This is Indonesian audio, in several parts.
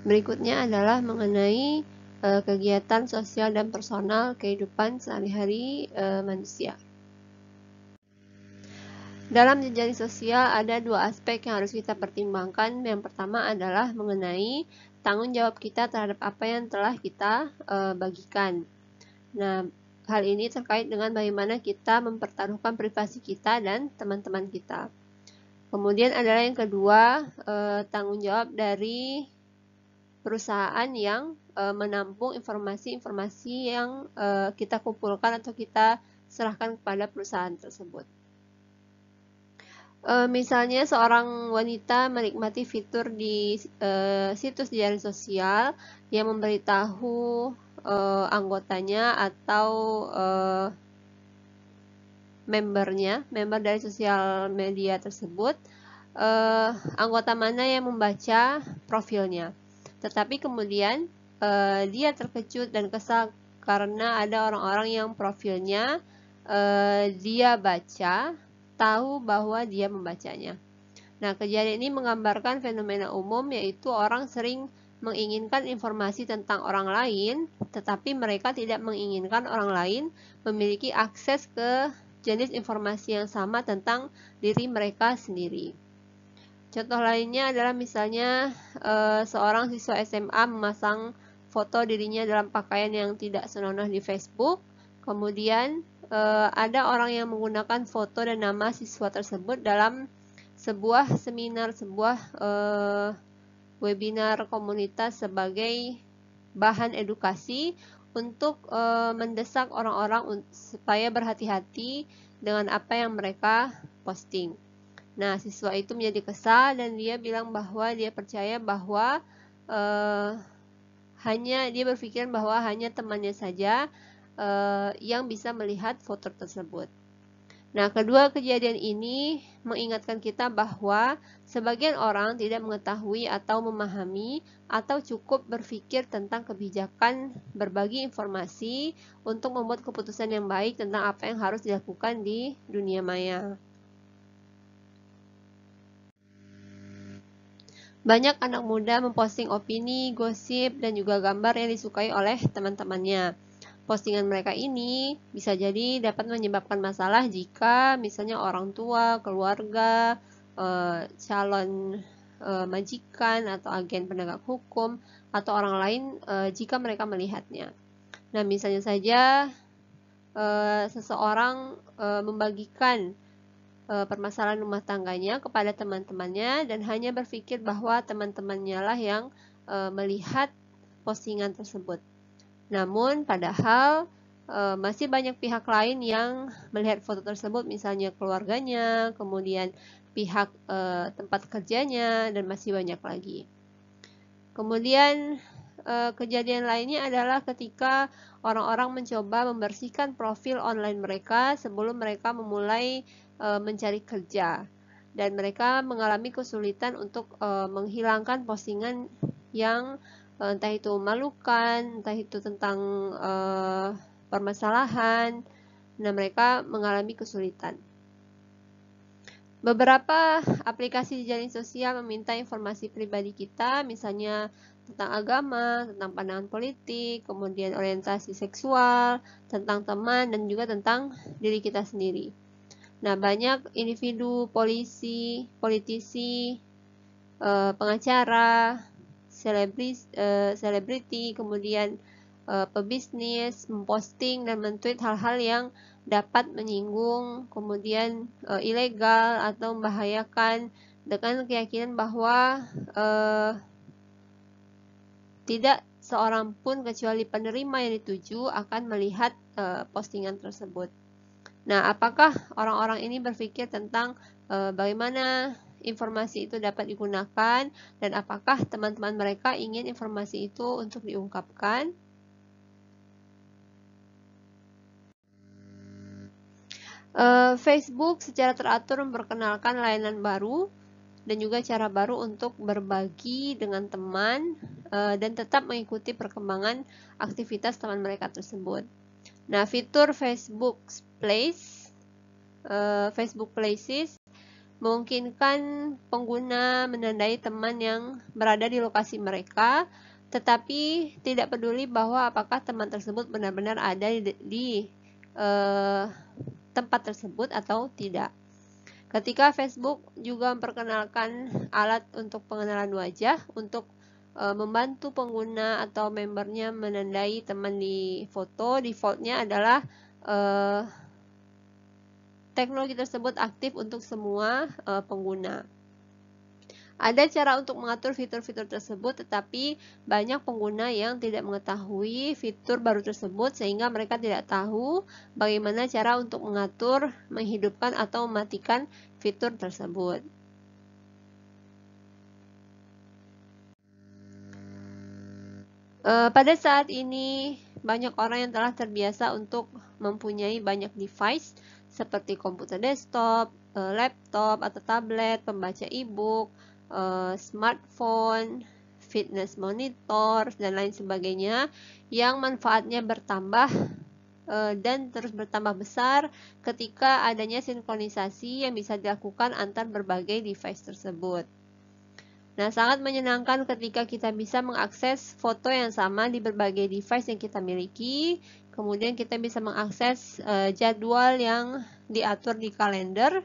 Berikutnya adalah mengenai kegiatan sosial dan personal kehidupan sehari-hari manusia. Dalam jejaring sosial ada dua aspek yang harus kita pertimbangkan. Yang pertama adalah mengenai tanggung jawab kita terhadap apa yang telah kita bagikan. Nah, hal ini terkait dengan bagaimana kita mempertaruhkan privasi kita dan teman-teman kita. Kemudian adalah yang kedua, tanggung jawab dari perusahaan yang menampung informasi-informasi yang kita kumpulkan atau kita serahkan kepada perusahaan tersebut. Misalnya seorang wanita menikmati fitur di situs jejaring sosial yang memberitahu anggotanya atau member dari sosial media tersebut, anggota mana yang membaca profilnya. Tetapi kemudian dia terkejut dan kesal karena ada orang-orang yang profilnya dia baca, tahu bahwa dia membacanya. Nah, kejadian ini menggambarkan fenomena umum, yaitu orang sering menginginkan informasi tentang orang lain, tetapi mereka tidak menginginkan orang lain memiliki akses ke jenis informasi yang sama tentang diri mereka sendiri. Contoh lainnya adalah misalnya seorang siswa SMA memasang foto dirinya dalam pakaian yang tidak senonoh di Facebook, kemudian ada orang yang menggunakan foto dan nama siswa tersebut dalam sebuah seminar, sebuah webinar komunitas sebagai bahan edukasi untuk mendesak orang-orang supaya berhati-hati dengan apa yang mereka posting. Nah, siswa itu menjadi kesal dan dia bilang bahwa dia percaya bahwa dia berpikiran bahwa hanya temannya saja yang bisa melihat foto tersebut. Nah, kedua kejadian ini mengingatkan kita bahwa sebagian orang tidak mengetahui atau memahami atau cukup berpikir tentang kebijakan berbagi informasi untuk membuat keputusan yang baik tentang apa yang harus dilakukan di dunia maya. Banyak anak muda memposting opini, gosip, dan juga gambar yang disukai oleh teman-temannya. Postingan mereka ini bisa jadi dapat menyebabkan masalah jika misalnya orang tua, keluarga, calon majikan atau agen penegak hukum atau orang lain jika mereka melihatnya. Nah, misalnya saja seseorang membagikan permasalahan rumah tangganya kepada teman-temannya dan hanya berpikir bahwa teman-temannya lah yang melihat postingan tersebut. Namun padahal masih banyak pihak lain yang melihat foto tersebut, misalnya keluarganya, kemudian pihak tempat kerjanya, dan masih banyak lagi. Kemudian kejadian lainnya adalah ketika orang-orang mencoba membersihkan profil online mereka sebelum mereka memulai mencari kerja, dan mereka mengalami kesulitan untuk menghilangkan postingan yang entah itu memalukan, entah itu tentang permasalahan. Nah, mereka mengalami kesulitan. Beberapa aplikasi jejaring sosial meminta informasi pribadi kita, misalnya tentang agama, tentang pandangan politik, kemudian orientasi seksual, tentang teman, dan juga tentang diri kita sendiri. Nah, banyak individu, politisi, pengacara, selebriti, kemudian pebisnis memposting dan men-tweet hal-hal yang dapat menyinggung, kemudian ilegal atau membahayakan dengan keyakinan bahwa tidak seorang pun kecuali penerima yang dituju akan melihat postingan tersebut. Nah, apakah orang-orang ini berpikir tentang bagaimana informasi itu dapat digunakan dan apakah teman-teman mereka ingin informasi itu untuk diungkapkan? Facebook secara teratur memperkenalkan layanan baru dan juga cara baru untuk berbagi dengan teman dan tetap mengikuti perkembangan aktivitas teman mereka tersebut. Nah, fitur Facebook Places memungkinkan pengguna menandai teman yang berada di lokasi mereka, tetapi tidak peduli bahwa apakah teman tersebut benar-benar ada di tempat tersebut atau tidak. Ketika Facebook juga memperkenalkan alat untuk pengenalan wajah untuk membantu pengguna atau membernya menandai teman di foto, defaultnya adalah teknologi tersebut aktif untuk semua pengguna. Ada cara untuk mengatur fitur-fitur tersebut, tetapi banyak pengguna yang tidak mengetahui fitur baru tersebut sehingga mereka tidak tahu bagaimana cara untuk mengatur, menghidupkan, atau mematikan fitur tersebut. Pada saat ini, banyak orang yang telah terbiasa untuk mempunyai banyak device seperti komputer desktop, laptop atau tablet, pembaca e-book, smartphone, fitness monitor, dan lain sebagainya yang manfaatnya bertambah dan terus bertambah besar ketika adanya sinkronisasi yang bisa dilakukan antar berbagai device tersebut. Nah, sangat menyenangkan ketika kita bisa mengakses foto yang sama di berbagai device yang kita miliki. Kemudian kita bisa mengakses jadwal yang diatur di kalender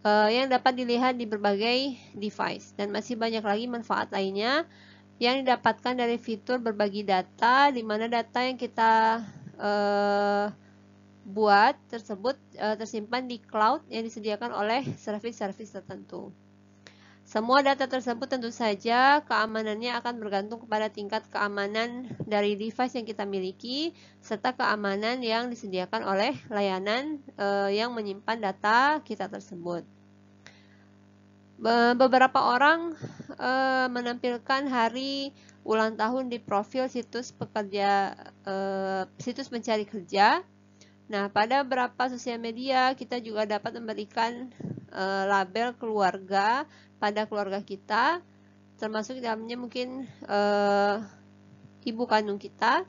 yang dapat dilihat di berbagai device. Dan masih banyak lagi manfaat lainnya yang didapatkan dari fitur berbagi data, di mana data yang kita buat tersebut tersimpan di cloud yang disediakan oleh service-service tertentu. Semua data tersebut tentu saja keamanannya akan bergantung kepada tingkat keamanan dari device yang kita miliki serta keamanan yang disediakan oleh layanan yang menyimpan data kita tersebut. Beberapa orang menampilkan hari ulang tahun di profil situs situs mencari kerja. Nah, pada beberapa sosial media kita juga dapat memberikan label keluarga pada keluarga kita, termasuk dalamnya mungkin ibu kandung kita.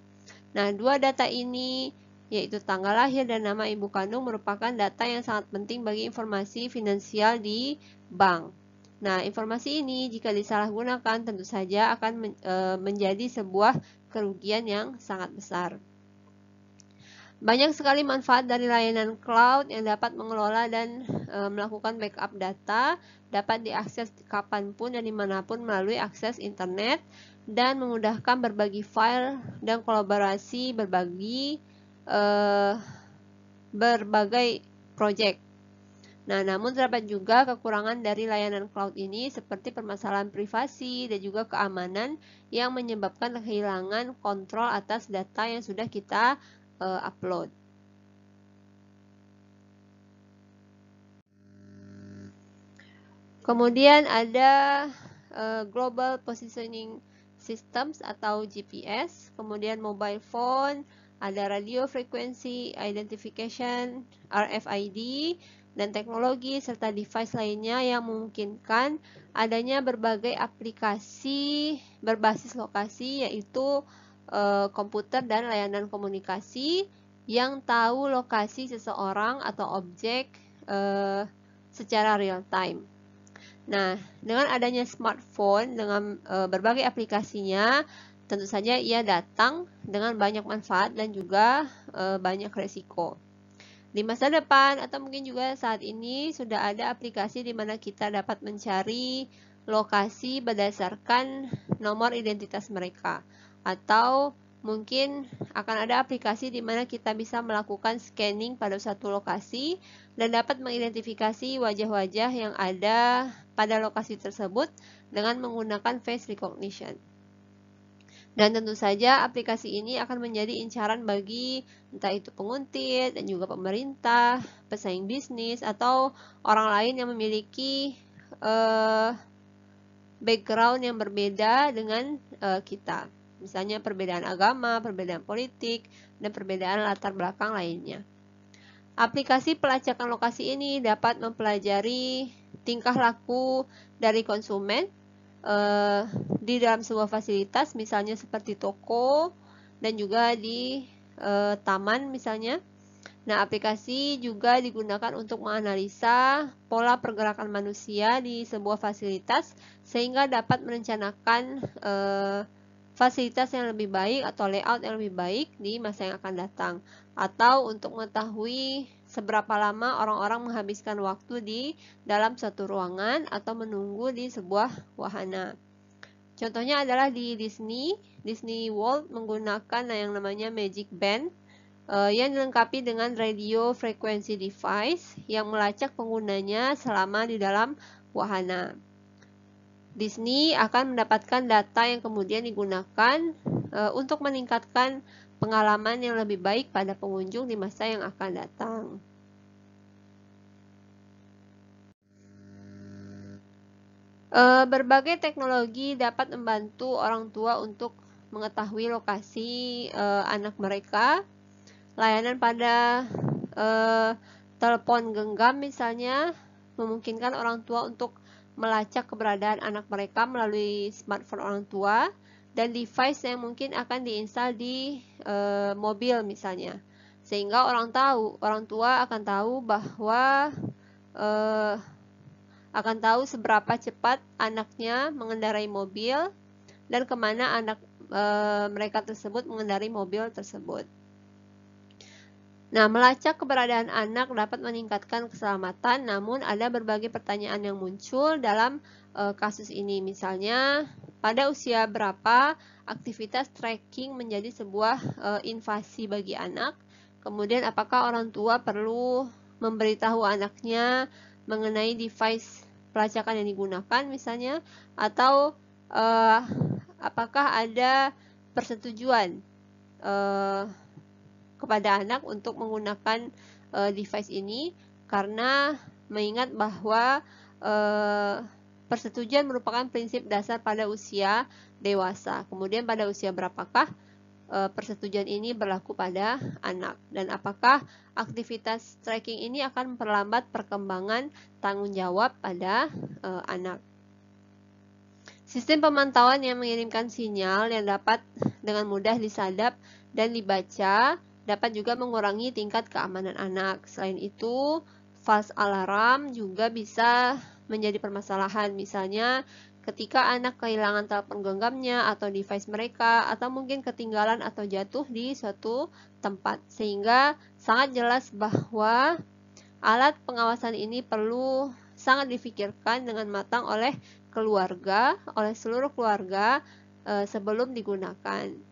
Nah, dua data ini yaitu tanggal lahir dan nama ibu kandung merupakan data yang sangat penting bagi informasi finansial di bank. Nah, informasi ini jika disalahgunakan tentu saja akan menjadi sebuah kerugian yang sangat besar. Banyak sekali manfaat dari layanan cloud yang dapat mengelola dan melakukan backup data, dapat diakses kapanpun dan dimanapun melalui akses internet, dan memudahkan berbagi file dan kolaborasi berbagai proyek. Nah, namun terdapat juga kekurangan dari layanan cloud ini seperti permasalahan privasi dan juga keamanan yang menyebabkan kehilangan kontrol atas data yang sudah kita upload. Kemudian ada Global Positioning Systems atau GPS, kemudian mobile phone, ada radio frequency identification RFID, dan teknologi serta device lainnya yang memungkinkan adanya berbagai aplikasi berbasis lokasi, yaitu komputer dan layanan komunikasi yang tahu lokasi seseorang atau objek secara real time. Nah, dengan adanya smartphone dengan berbagai aplikasinya, tentu saja ia datang dengan banyak manfaat dan juga banyak resiko. Di masa depan atau mungkin juga saat ini sudah ada aplikasi di mana kita dapat mencari lokasi berdasarkan nomor identitas mereka, atau mungkin akan ada aplikasi di mana kita bisa melakukan scanning pada suatu lokasi dan dapat mengidentifikasi wajah-wajah yang ada pada lokasi tersebut dengan menggunakan face recognition. Dan tentu saja aplikasi ini akan menjadi incaran bagi entah itu penguntit dan juga pemerintah, pesaing bisnis, atau orang lain yang memiliki background yang berbeda dengan kita. Misalnya perbedaan agama, perbedaan politik, dan perbedaan latar belakang lainnya. Aplikasi pelacakan lokasi ini dapat mempelajari tingkah laku dari konsumen di dalam sebuah fasilitas, misalnya seperti toko dan juga di taman misalnya. Nah, aplikasi juga digunakan untuk menganalisa pola pergerakan manusia di sebuah fasilitas sehingga dapat merencanakan fasilitas yang lebih baik atau layout yang lebih baik di masa yang akan datang, atau untuk mengetahui seberapa lama orang-orang menghabiskan waktu di dalam suatu ruangan atau menunggu di sebuah wahana. Contohnya adalah di Disney World menggunakan yang namanya Magic Band yang dilengkapi dengan radio frequency device yang melacak penggunanya selama di dalam wahana. Disney akan mendapatkan data yang kemudian digunakan untuk meningkatkan pengalaman yang lebih baik pada pengunjung di masa yang akan datang. Berbagai teknologi dapat membantu orang tua untuk mengetahui lokasi anak mereka. Layanan pada telepon genggam misalnya memungkinkan orang tua untuk melacak keberadaan anak mereka melalui smartphone orang tua dan device yang mungkin akan diinstal di mobil misalnya, sehingga orang tua akan tahu bahwa akan tahu seberapa cepat anaknya mengendarai mobil dan kemana anak mereka tersebut mengendarai mobil tersebut. Nah, melacak keberadaan anak dapat meningkatkan keselamatan, namun ada berbagai pertanyaan yang muncul dalam kasus ini. Misalnya, pada usia berapa aktivitas tracking menjadi sebuah invasi bagi anak? Kemudian, apakah orang tua perlu memberitahu anaknya mengenai device pelacakan yang digunakan misalnya? Atau apakah ada persetujuan kepada anak untuk menggunakan device ini, karena mengingat bahwa persetujuan merupakan prinsip dasar pada usia dewasa. Kemudian pada usia berapakah persetujuan ini berlaku pada anak, dan apakah aktivitas tracking ini akan memperlambat perkembangan tanggung jawab pada anak. Sistem pemantauan yang mengirimkan sinyal yang dapat dengan mudah disadap dan dibaca dapat juga mengurangi tingkat keamanan anak. Selain itu, false alarm juga bisa menjadi permasalahan. Misalnya, ketika anak kehilangan telepon genggamnya atau device mereka, atau mungkin ketinggalan atau jatuh di suatu tempat. Sehingga sangat jelas bahwa alat pengawasan ini perlu sangat difikirkan dengan matang oleh keluarga, oleh seluruh keluarga sebelum digunakan.